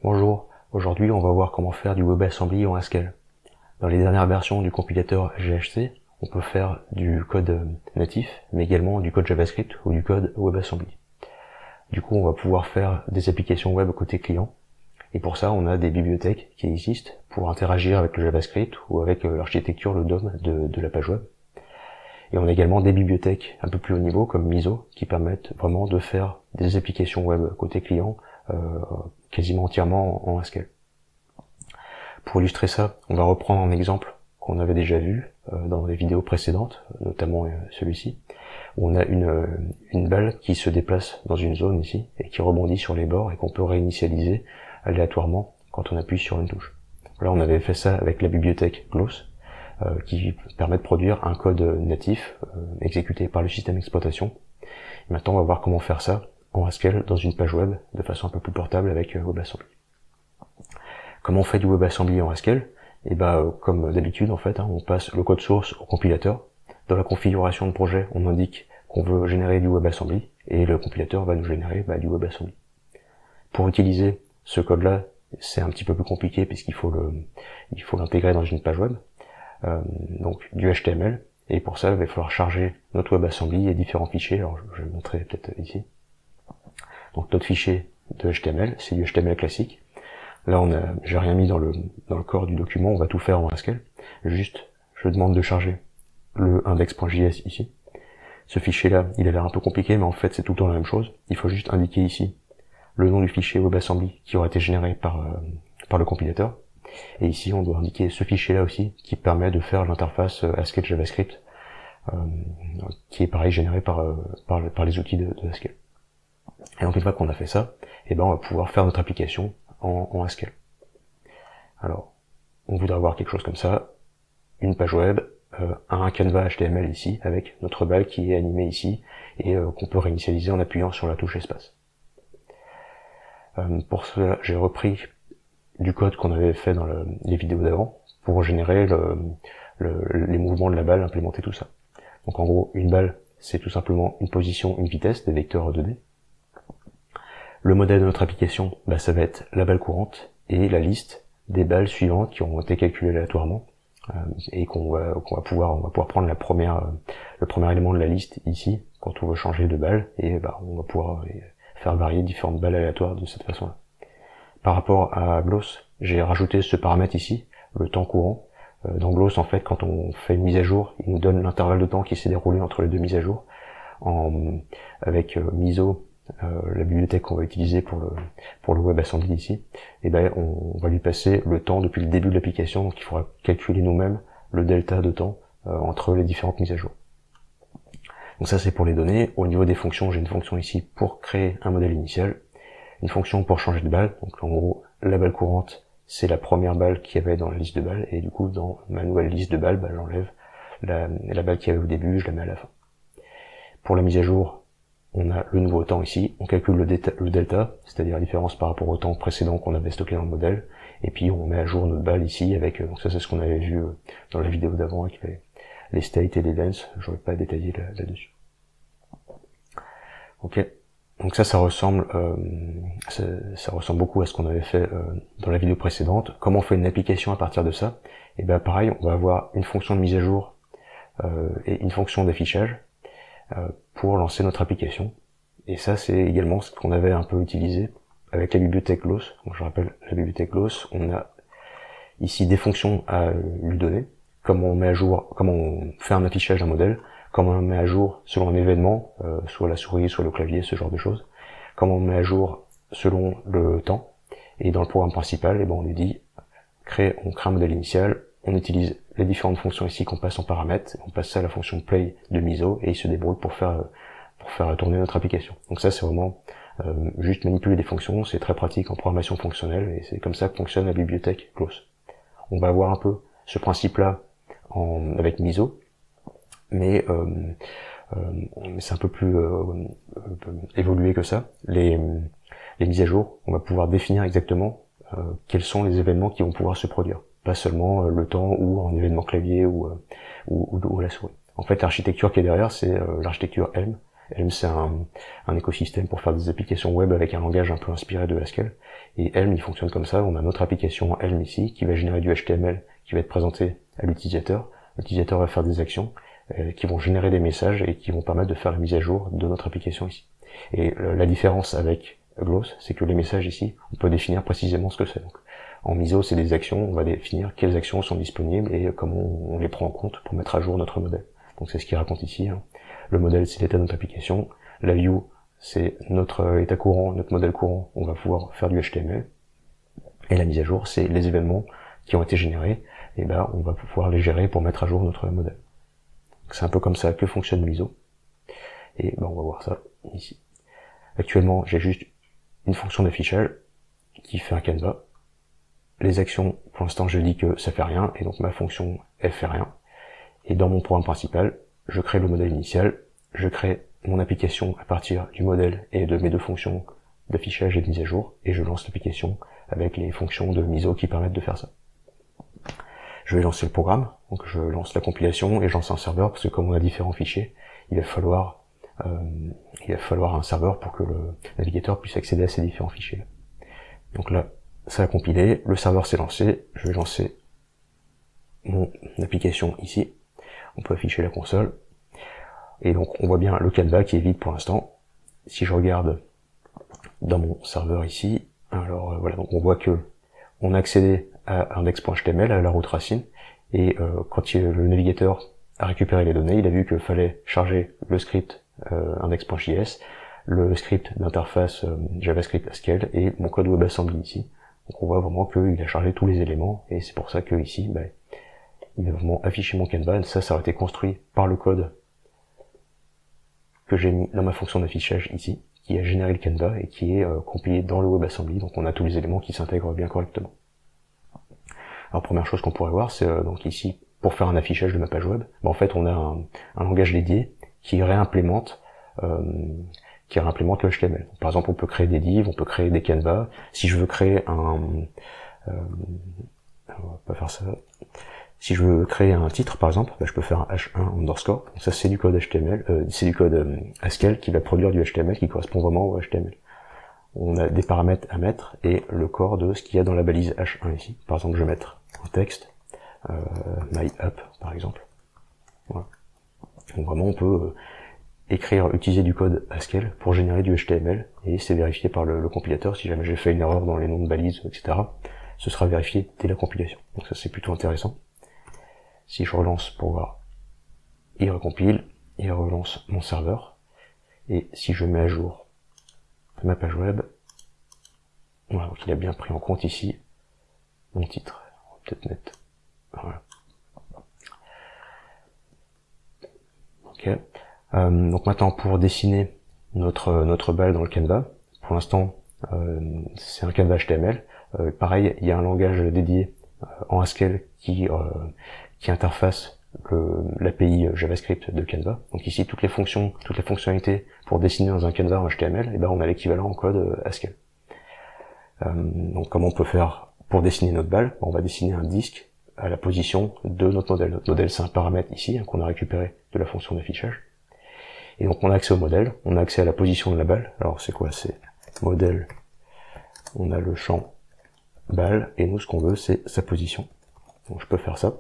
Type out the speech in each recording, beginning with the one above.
Bonjour, aujourd'hui on va voir comment faire du WebAssembly en Haskell. Dans les dernières versions du compilateur GHC, on peut faire du code natif, mais également du code JavaScript ou du code WebAssembly. Du coup, on va pouvoir faire des applications web côté client, et pour ça, on a des bibliothèques qui existent pour interagir avec le JavaScript ou avec l'architecture, le DOM de la page web. Et on a également des bibliothèques un peu plus haut niveau, comme Miso, qui permettent vraiment de faire des applications web côté client quasiment entièrement en Haskell. Pour illustrer ça, on va reprendre un exemple qu'on avait déjà vu dans les vidéos précédentes, notamment celui-ci, où on a une balle qui se déplace dans une zone ici, et qui rebondit sur les bords, et qu'on peut réinitialiser aléatoirement quand on appuie sur une touche. Là, on avait fait ça avec la bibliothèque Gloss, qui permet de produire un code natif exécuté par le système d'exploitation. Maintenant, on va voir comment faire ça en Haskell dans une page web de façon un peu plus portable avec WebAssembly. Comment on fait du WebAssembly en Haskell? Et comme d'habitude, en fait, on passe le code source au compilateur. Dans la configuration de projet, on indique qu'on veut générer du WebAssembly et le compilateur va nous générer du WebAssembly. Pour utiliser ce code-là, c'est un petit peu plus compliqué puisqu'il faut l'intégrer dans une page web. Donc du HTML, et pour ça il va falloir charger notre WebAssembly et différents fichiers. Alors je vais montrer peut-être ici. Donc notre fichier de HTML, c'est du HTML classique. Là j'ai rien mis dans le corps du document, on va tout faire en Haskell. Juste, je demande de charger le index.js ici. Ce fichier-là, il a l'air un peu compliqué, mais en fait c'est tout le temps la même chose. Il faut juste indiquer ici le nom du fichier WebAssembly qui aura été généré par le compilateur. Et ici, on doit indiquer ce fichier-là aussi, qui permet de faire l'interface Haskell JavaScript, qui est pareil généré par les outils de Haskell. Et donc une fois qu'on a fait ça, on va pouvoir faire notre application en Haskell. Alors, on voudrait avoir quelque chose comme ça, une page web, un canevas HTML ici, avec notre balle qui est animée ici, et qu'on peut réinitialiser en appuyant sur la touche espace. Pour cela, j'ai repris du code qu'on avait fait dans les vidéos d'avant pour générer les mouvements de la balle, implémenter tout ça. Donc en gros, une balle, c'est tout simplement une position, une vitesse, des vecteurs 2D. Le modèle de notre application, ça va être la balle courante et la liste des balles suivantes qui ont été calculées aléatoirement et on va pouvoir prendre le premier élément de la liste ici quand on veut changer de balle et on va pouvoir faire varier différentes balles aléatoires de cette façon-là. Par rapport à Gloss, j'ai rajouté ce paramètre ici, le temps courant. Dans Gloss, en fait, quand on fait une mise à jour, il nous donne l'intervalle de temps qui s'est déroulé entre les deux mises à jour. Avec Miso, la bibliothèque qu'on va utiliser pour le WebAssembly ici, on va lui passer le temps depuis le début de l'application, donc il faudra calculer nous-mêmes le delta de temps entre les différentes mises à jour. Donc ça, c'est pour les données. Au niveau des fonctions, j'ai une fonction ici pour créer un modèle initial, une fonction pour changer de balle. Donc en gros, la balle courante, c'est la première balle qu'il y avait dans la liste de balles, et du coup, dans ma nouvelle liste de balles, j'enlève la balle qu'il y avait au début, je la mets à la fin. Pour la mise à jour, on a le nouveau temps ici, on calcule le delta, c'est-à-dire la différence par rapport au temps précédent qu'on avait stocké dans le modèle, et puis on met à jour notre balle ici avec, donc ça c'est ce qu'on avait vu dans la vidéo d'avant avec les states et les lengths, je vais pas détailler là-dessus. Ok. Donc ça ressemble beaucoup à ce qu'on avait fait dans la vidéo précédente. Comment on fait une application à partir de ça? Et pareil, on va avoir une fonction de mise à jour et une fonction d'affichage pour lancer notre application. Et ça, c'est également ce qu'on avait un peu utilisé avec la bibliothèque Gloss. Donc je rappelle, la bibliothèque Gloss, on a ici des fonctions à lui donner, comment on met à jour, comment on fait un affichage d'un modèle, comment on met à jour selon un événement, soit la souris, soit le clavier, ce genre de choses, comment on met à jour selon le temps, et dans le programme principal, on lui dit, on crée un modèle initial, on utilise les différentes fonctions ici qu'on passe en paramètres, on passe ça à la fonction play de Miso, et il se débrouille pour faire tourner notre application. Donc ça, c'est vraiment juste manipuler des fonctions, c'est très pratique en programmation fonctionnelle, et c'est comme ça que fonctionne la bibliothèque Gloss. On va avoir un peu ce principe-là avec Miso, mais c'est un peu plus évolué que ça. Les mises à jour, on va pouvoir définir exactement quels sont les événements qui vont pouvoir se produire, pas seulement le temps ou un événement clavier ou la souris. En fait, l'architecture qui est derrière, c'est l'architecture Helm, Helm, c'est un écosystème pour faire des applications web avec un langage un peu inspiré de Haskell. Et Helm, il fonctionne comme ça. On a notre application Helm ici, qui va générer du HTML, qui va être présenté à l'utilisateur. L'utilisateur va faire des actions qui vont générer des messages et qui vont permettre de faire la mise à jour de notre application ici. Et la différence avec Gloss, c'est que les messages ici, on peut définir précisément ce que c'est. Donc, en MISO, c'est des actions, on va définir quelles actions sont disponibles et comment on les prend en compte pour mettre à jour notre modèle. Donc c'est ce qu'il raconte ici. Hein. Le modèle, c'est l'état de notre application. La view, c'est notre état courant, notre modèle courant. On va pouvoir faire du HTML. Et la mise à jour, c'est les événements qui ont été générés. Et ben, on va pouvoir les gérer pour mettre à jour notre modèle. C'est un peu comme ça que fonctionne MISO. Et ben, on va voir ça ici. Actuellement, j'ai juste une fonction d'affichage qui fait un canevas. Les actions, pour l'instant, je dis que ça fait rien, et donc ma fonction, elle fait rien. Et dans mon programme principal, je crée le modèle initial, je crée mon application à partir du modèle et de mes deux fonctions d'affichage et de mise à jour, et je lance l'application avec les fonctions de MISO qui permettent de faire ça. Je vais lancer le programme, donc je lance la compilation et je lance un serveur, parce que comme on a différents fichiers, il va falloir un serveur pour que le navigateur puisse accéder à ces différents fichiers. Donc là, ça a compilé, le serveur s'est lancé, je vais lancer mon application ici, on peut afficher la console, et donc on voit bien le canevas qui est vide pour l'instant. Si je regarde dans mon serveur ici, alors voilà, donc on voit que on a accédé à index.html, à la route racine, et quand le navigateur a récupéré les données, il a vu qu'il fallait charger le script index.js, le script d'interface JavaScript Haskell et mon code WebAssembly ici. Donc on voit vraiment qu'il a chargé tous les éléments, et c'est pour ça que ici, il va vraiment afficher mon canevas. Ça aurait été construit par le code que j'ai mis dans ma fonction d'affichage ici, qui a généré le canevas et qui est compilé dans le WebAssembly, donc on a tous les éléments qui s'intègrent bien correctement. Alors première chose qu'on pourrait voir, c'est donc ici, pour faire un affichage de ma page web, en fait on a un langage dédié qui réimplémente le HTML. Par exemple, on peut créer des divs, on peut créer des canevas. Si je veux créer on va pas faire ça. Si je veux créer un titre, par exemple, je peux faire un h1 underscore. Donc ça, c'est du code HTML, c'est du code Haskell qui va produire du HTML qui correspond vraiment au HTML. On a des paramètres à mettre et le corps de ce qu'il y a dans la balise h1 ici. Par exemple, je vais mettre un texte, my up, par exemple. Voilà. Donc vraiment, on peut utiliser du code Haskell pour générer du HTML, et c'est vérifié par le compilateur. Si jamais j'ai fait une erreur dans les noms de balises, etc., ce sera vérifié dès la compilation. Donc ça, c'est plutôt intéressant. Si je relance pour voir, il recompile, il relance mon serveur, et si je mets à jour ma page web, voilà, donc il a bien pris en compte ici mon titre. On va peut-être mettre, voilà. Ok. Donc maintenant, pour dessiner notre balle dans le canevas, pour l'instant c'est un canevas HTML. Pareil, il y a un langage dédié en Haskell qui interface l'API JavaScript de Canva. Donc ici, toutes les fonctionnalités pour dessiner dans un canevas en HTML, et on a l'équivalent en code Haskell. Donc comment on peut faire pour dessiner notre balle? On va dessiner un disque à la position de notre modèle. Notre modèle, c'est un paramètre ici qu'on a récupéré de la fonction d'affichage. Et donc on a accès au modèle, on a accès à la position de la balle. Alors c'est quoi? C'est modèle, on a le champ balle, et nous ce qu'on veut c'est sa position. Donc je peux faire ça.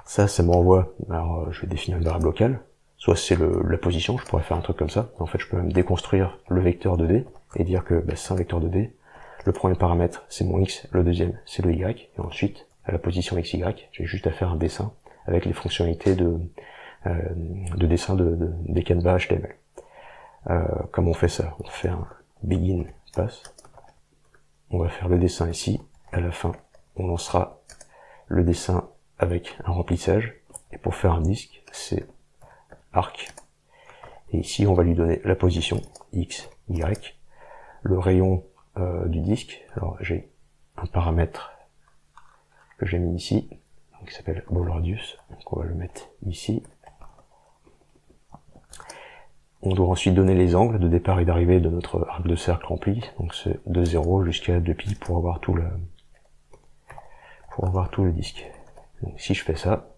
Ça me renvoie, alors je vais définir une variable locale, soit c'est la position, je pourrais faire un truc comme ça. En fait je peux même déconstruire le vecteur 2D et dire que c'est un vecteur 2D. Le premier paramètre c'est mon X, le deuxième c'est le Y, et ensuite à la position XY, j'ai juste à faire un dessin avec les fonctionnalités de dessin des canevas HTML. Comment on fait ça? On fait un begin pass. On va faire le dessin ici. À la fin, on lancera le dessin avec un remplissage. Et pour faire un disque, c'est arc. Et ici, on va lui donner la position X, Y. Le rayon du disque. Alors, j'ai un paramètre que j'ai mis ici, qui s'appelle ball radius. Donc, on va le mettre ici. On doit ensuite donner les angles de départ et d'arrivée de notre arc de cercle rempli. Donc c'est de 0 jusqu'à 2π pour avoir tout le disque. Donc si je fais ça,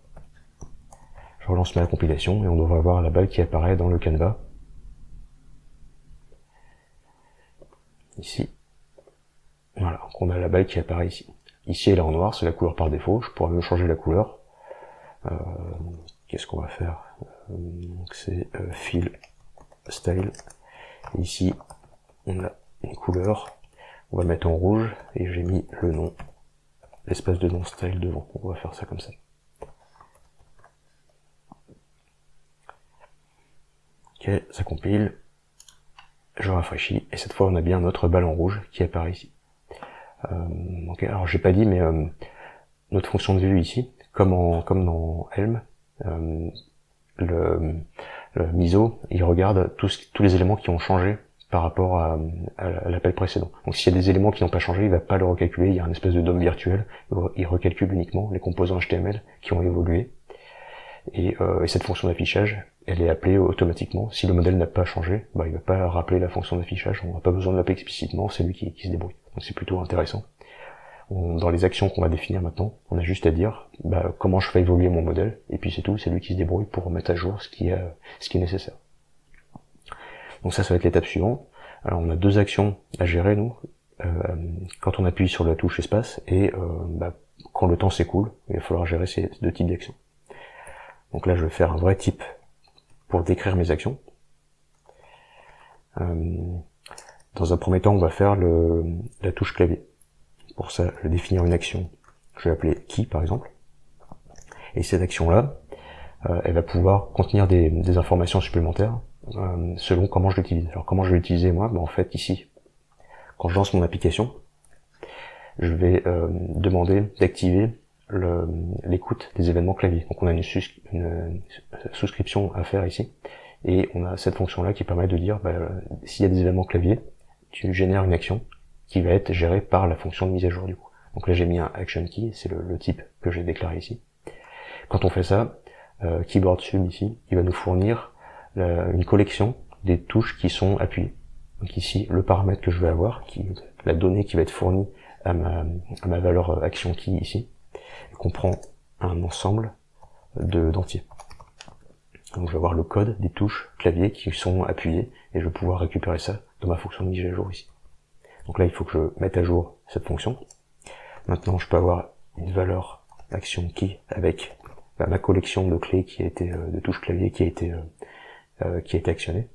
Je relance ma compilation et on devrait avoir la balle qui apparaît dans le canevas. Ici. Voilà, donc on a la balle qui apparaît ici. Ici elle est en noir, c'est la couleur par défaut, je pourrais même changer la couleur. Qu'est-ce qu'on va faire? Donc c'est fill style. Et ici on a une couleur, on va mettre en rouge et j'ai mis le nom, l'espace de nom style devant. On va faire ça comme ça. Ok, ça compile, je rafraîchis et cette fois on a bien notre balle en rouge qui apparaît ici. Ok, alors j'ai pas dit mais notre fonction de vue ici, comme dans Helm, le MISO, il regarde tous les éléments qui ont changé par rapport à l'appel précédent. Donc s'il y a des éléments qui n'ont pas changé, il va pas le recalculer, il y a une espèce de DOM virtuel, il recalcule uniquement les composants HTML qui ont évolué. Et cette fonction d'affichage, elle est appelée automatiquement. Si le modèle n'a pas changé, il va pas rappeler la fonction d'affichage, on n'a pas besoin de l'appeler explicitement, c'est lui qui se débrouille. Donc c'est plutôt intéressant. Dans les actions qu'on va définir maintenant, on a juste à dire comment je fais évoluer mon modèle, et puis c'est tout, c'est lui qui se débrouille pour mettre à jour ce qui est nécessaire. Donc ça va être l'étape suivante. Alors on a deux actions à gérer, nous, quand on appuie sur la touche espace, et quand le temps s'écoule, il va falloir gérer ces deux types d'actions. Donc là je vais faire un vrai type pour décrire mes actions. Dans un premier temps, on va faire la touche clavier. Pour ça, je vais définir une action, je vais l'appeler key par exemple. Et cette action-là, elle va pouvoir contenir des informations supplémentaires selon comment je l'utilise. Alors comment je vais l'utiliser moi? En fait ici, quand je lance mon application, je vais demander d'activer l'écoute des événements clavier. Donc on a une souscription à faire ici, et on a cette fonction-là qui permet de dire s'il y a des événements clavier, tu génères une action qui va être gérée par la fonction de mise à jour du coup. Donc là j'ai mis un action key, c'est le type que j'ai déclaré ici. Quand on fait ça, keyboard sub ici, il va nous fournir une collection des touches qui sont appuyées. Donc ici le paramètre que je vais avoir, la donnée qui va être fournie à ma valeur action key ici, comprend un ensemble d'entiers. Donc je vais avoir le code des touches clavier qui sont appuyées et je vais pouvoir récupérer ça dans ma fonction de mise à jour ici. Donc là il faut que je mette à jour cette fonction. Maintenant je peux avoir une valeur action key avec ma collection de clés qui a été de touches clavier qui a été actionnée.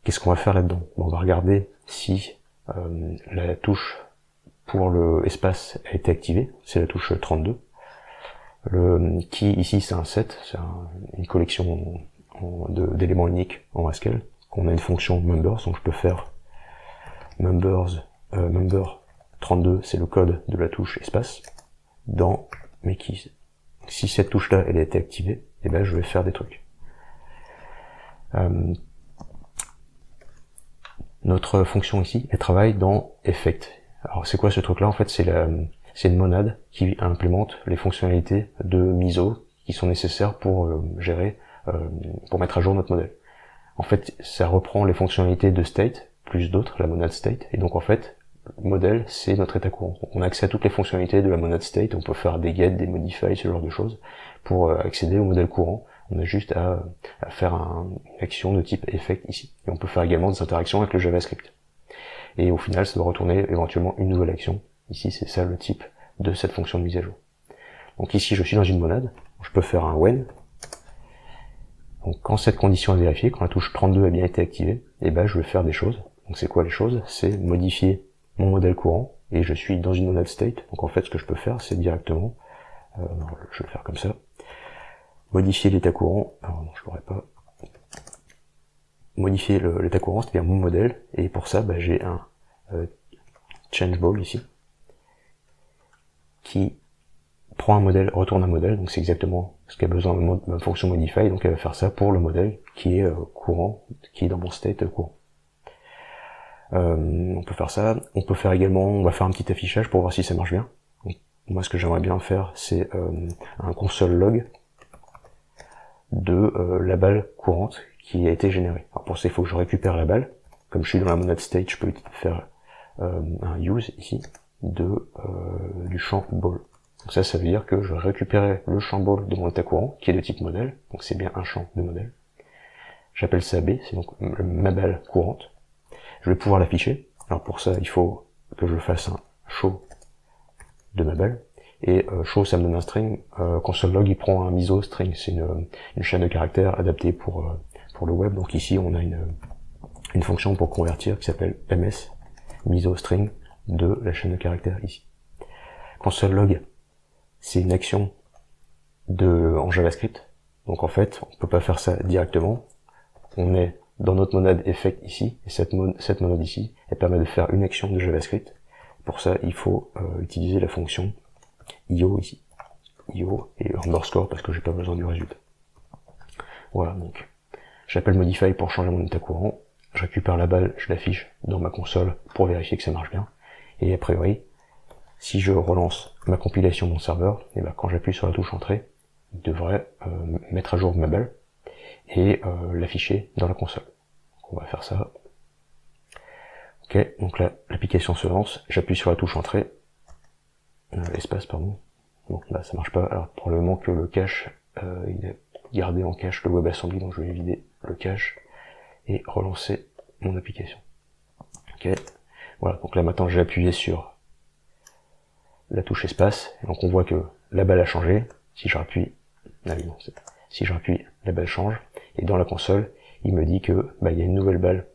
Qu'est-ce qu'on va faire là-dedans? On va regarder si la touche pour le espace a été activée, c'est la touche 32. Le key ici c'est un set, c'est une collection d'éléments uniques en Haskell. On a une fonction members, donc je peux faire members, member 32, c'est le code de la touche espace, dans mes keys. Si cette touche-là elle a été activée, et je vais faire des trucs. Notre fonction ici, elle travaille dans effect. Alors c'est quoi ce truc-là? En fait c'est une monade qui implémente les fonctionnalités de MISO qui sont nécessaires pour gérer, pour mettre à jour notre modèle. En fait ça reprend les fonctionnalités de state plus d'autres, la monade state, et donc en fait le modèle c'est notre état courant. On a accès à toutes les fonctionnalités de la monade state, on peut faire des get, des modify, ce genre de choses. Pour accéder au modèle courant, on a juste à faire une action de type effect ici. Et on peut faire également des interactions avec le JavaScript. Et au final, ça doit retourner éventuellement une nouvelle action. Ici, c'est ça le type de cette fonction de mise à jour. Donc ici, je suis dans une monade. Je peux faire un when. Donc quand cette condition est vérifiée, quand la touche 32 a bien été activée, je vais faire des choses. Donc c'est quoi les choses? C'est modifier mon modèle courant. Et je suis dans une monade state. Donc en fait, ce que je peux faire, c'est directement, je vais le faire comme ça, modifier l'état courant. Alors non, je l'aurais pas. Modifier l'état courant, c'est-à-dire mon modèle, et pour ça j'ai un changeable ici qui prend un modèle, retourne un modèle, donc c'est exactement ce qu'a besoin ma fonction modify, donc elle va faire ça pour le modèle qui est courant, qui est dans mon state courant. On peut faire ça, on peut faire également, on va faire un petit affichage pour voir si ça marche bien. Donc, moi ce que j'aimerais bien faire c'est un console log de la balle courante qui a été générée. Alors pour ça il faut que je récupère la balle. Comme je suis dans la monade state, je peux faire un use ici du champ ball. Donc ça veut dire que je vais récupérer le champ ball de mon état courant, qui est de type modèle, donc c'est bien un champ de modèle. J'appelle ça B, c'est donc ma balle courante. Je vais pouvoir l'afficher. Alors pour ça, il faut que je fasse un show de ma balle. Et show, ça me donne un string. Console log, il prend un miso string. C'est une chaîne de caractères adaptée pour le web. Donc ici, on a une fonction pour convertir qui s'appelle ms miso string de la chaîne de caractères ici. Console log, c'est une action en JavaScript. Donc en fait, on peut pas faire ça directement. On est dans notre monade effect ici, et cette monade ici, elle permet de faire une action de JavaScript. Pour ça, il faut utiliser la fonction io ici. io et underscore parce que j'ai pas besoin du résultat. Voilà, donc j'appelle modify pour changer mon état courant, je récupère la balle, je l'affiche dans ma console pour vérifier que ça marche bien. Et a priori, si je relance ma compilation de mon serveur, et ben quand j'appuie sur la touche entrée, il devrait mettre à jour ma balle et l'afficher dans la console. Donc on va faire ça. Ok, donc là, l'application se lance, j'appuie sur la touche entrée, espace, pardon. Bon, là ça marche pas, alors probablement que le cache, il a gardé en cache le WebAssembly, donc je vais vider le cache et relancer mon application. Ok, voilà, donc là maintenant j'ai appuyé sur la touche espace, et donc on voit que la balle a changé. Si je rappuie, si je rappuie, la balle change, et dans la console, il me dit que il y a une nouvelle balle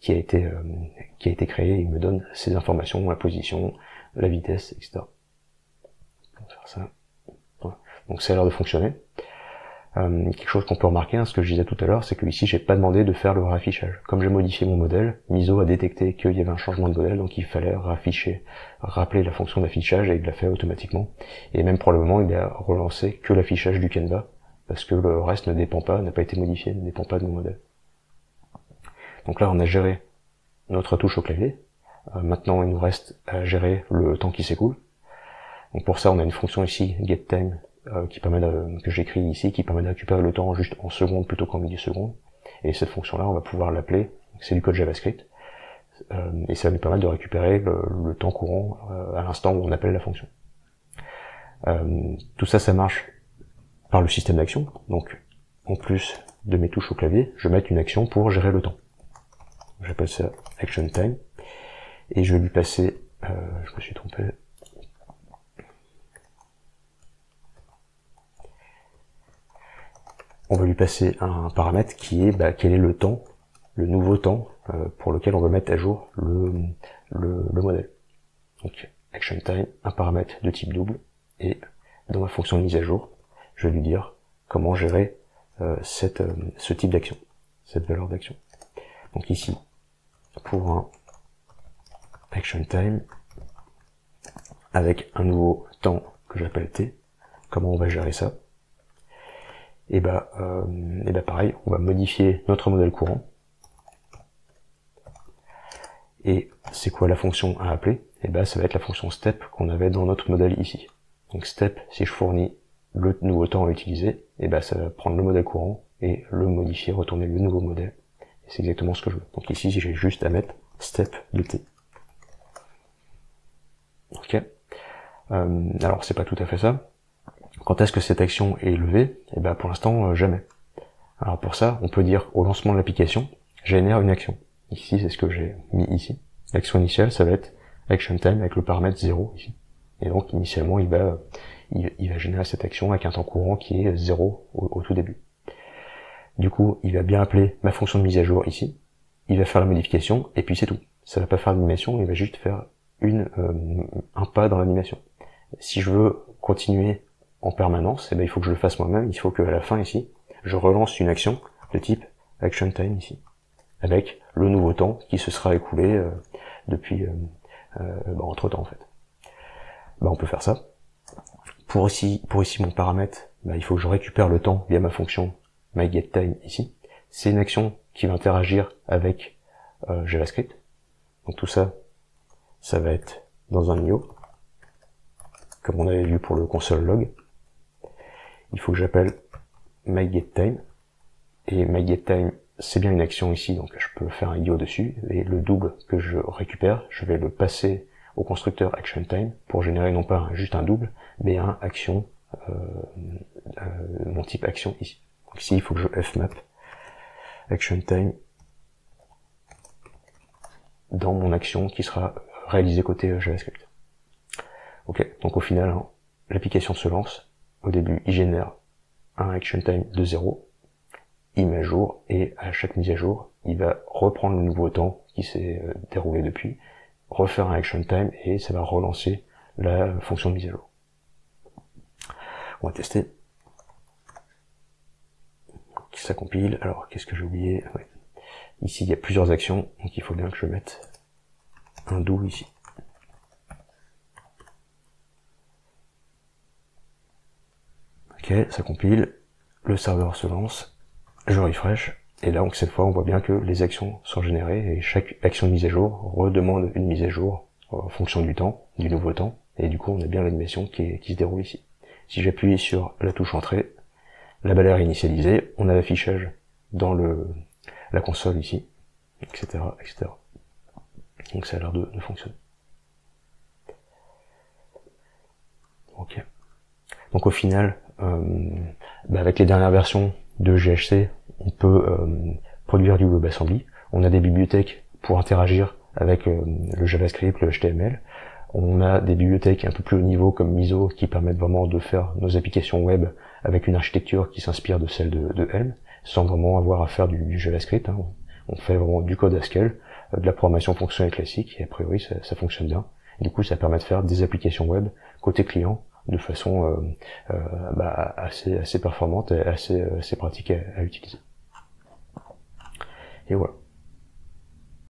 qui a été créée, il me donne ces informations, la position, la vitesse, etc. On va faire ça. Voilà. Donc ça a l'air de fonctionner. Quelque chose qu'on peut remarquer, ce que je disais tout à l'heure, c'est que ici j'ai pas demandé de faire le réaffichage. Comme j'ai modifié mon modèle, Miso a détecté qu'il y avait un changement de modèle, donc il fallait rappeler la fonction d'affichage, et il l'a fait automatiquement. Et même pour le moment, il a relancé que l'affichage du Canva, parce que le reste ne dépend pas, n'a pas été modifié, ne dépend pas de mon modèle. Donc là, on a géré notre touche au clavier. Maintenant, il nous reste à gérer le temps qui s'écoule. Donc pour ça, on a une fonction ici, getTime, qui permet que j'écris ici, qui permet de récupérer le temps juste en secondes plutôt qu'en millisecondes. Et cette fonction-là, on va pouvoir l'appeler. C'est du code JavaScript. Et ça va nous permettre de récupérer le temps courant à l'instant où on appelle la fonction. Tout ça, ça marche par le système d'action. Donc, en plus de mes touches au clavier, je vais mettre une action pour gérer le temps. J'appelle ça action time. Et je vais lui passer, je me suis trompé. On va lui passer un paramètre qui est quel est le temps, le nouveau temps pour lequel on va mettre à jour le modèle. Donc action time, un paramètre de type double, et dans ma fonction de mise à jour, je vais lui dire comment gérer ce type d'action, cette valeur d'action. Donc ici, pour un action time, avec un nouveau temps que j'appelle t, comment on va gérer ça? Et pareil, on va modifier notre modèle courant. Et c'est quoi la fonction à appeler? Et ça va être la fonction step qu'on avait dans notre modèle ici. Donc step, si je fournis le nouveau temps à utiliser, ça va prendre le modèle courant et le modifier, retourner le nouveau modèle. Et c'est exactement ce que je veux. Donc ici, j'ai juste à mettre step de t. Ok. Alors c'est pas tout à fait ça. Quand est-ce que cette action est levée? Pour l'instant, jamais. Alors pour ça, on peut dire au lancement de l'application, génère une action. Ici, c'est ce que j'ai mis ici. L'action initiale, ça va être action time avec le paramètre 0 ici. Et donc initialement, il va générer cette action avec un temps courant qui est 0 au tout début. Du coup, il va bien appeler ma fonction de mise à jour ici. Il va faire la modification et puis c'est tout. Ça va pas faire d'animation, il va juste faire un pas dans l'animation. Si je veux continuer en permanence, il faut que je le fasse moi-même. Il faut qu'à la fin ici, je relance une action de type action time ici, avec le nouveau temps qui se sera écoulé depuis entre temps en fait. On peut faire ça. Pour ici mon paramètre, il faut que je récupère le temps via ma fonction myGetTime ici. C'est une action qui va interagir avec JavaScript. Donc tout ça, ça va être dans un IO, comme on avait vu pour le console log. Il faut que j'appelle myGetTime, et myGetTime, c'est bien une action ici, donc je peux faire un IO dessus, et le double que je récupère, je vais le passer au constructeur ActionTime pour générer non pas juste un double, mais un action, mon type action ici. Donc ici, il faut que je fmap ActionTime dans mon action qui sera réalisée côté JavaScript. Ok, donc au final, hein, l'application se lance. Au début, il génère un ActionTime de 0, il met à jour, et à chaque mise à jour, il va reprendre le nouveau temps qui s'est déroulé depuis, refaire un ActionTime, et ça va relancer la fonction de mise à jour. On va tester. Ça compile. Alors, qu'est-ce que j'ai oublié? Ouais. Ici, il y a plusieurs actions, donc il faut bien que je mette un do ici. Ok, ça compile, le serveur se lance, je refresh, et là, donc cette fois, on voit bien que les actions sont générées, et chaque action de mise à jour redemande une mise à jour en fonction du temps, du nouveau temps, et du coup, on a bien l'animation qui se déroule ici. Si j'appuie sur la touche entrée, la balle est initialisée, on a l'affichage dans la console ici, etc., etc. Donc ça a l'air de fonctionner. Ok. Donc au final, avec les dernières versions de GHC, on peut produire du WebAssembly. On a des bibliothèques pour interagir avec le JavaScript, le HTML. On a des bibliothèques un peu plus haut niveau comme Miso qui permettent vraiment de faire nos applications web avec une architecture qui s'inspire de celle de Helm, sans vraiment avoir à faire du JavaScript. Hein. On fait vraiment du code Haskell, de la programmation fonctionnelle classique, et a priori ça fonctionne bien. Et du coup, ça permet de faire des applications web côté client de façon assez performante et assez pratique à utiliser. Et voilà.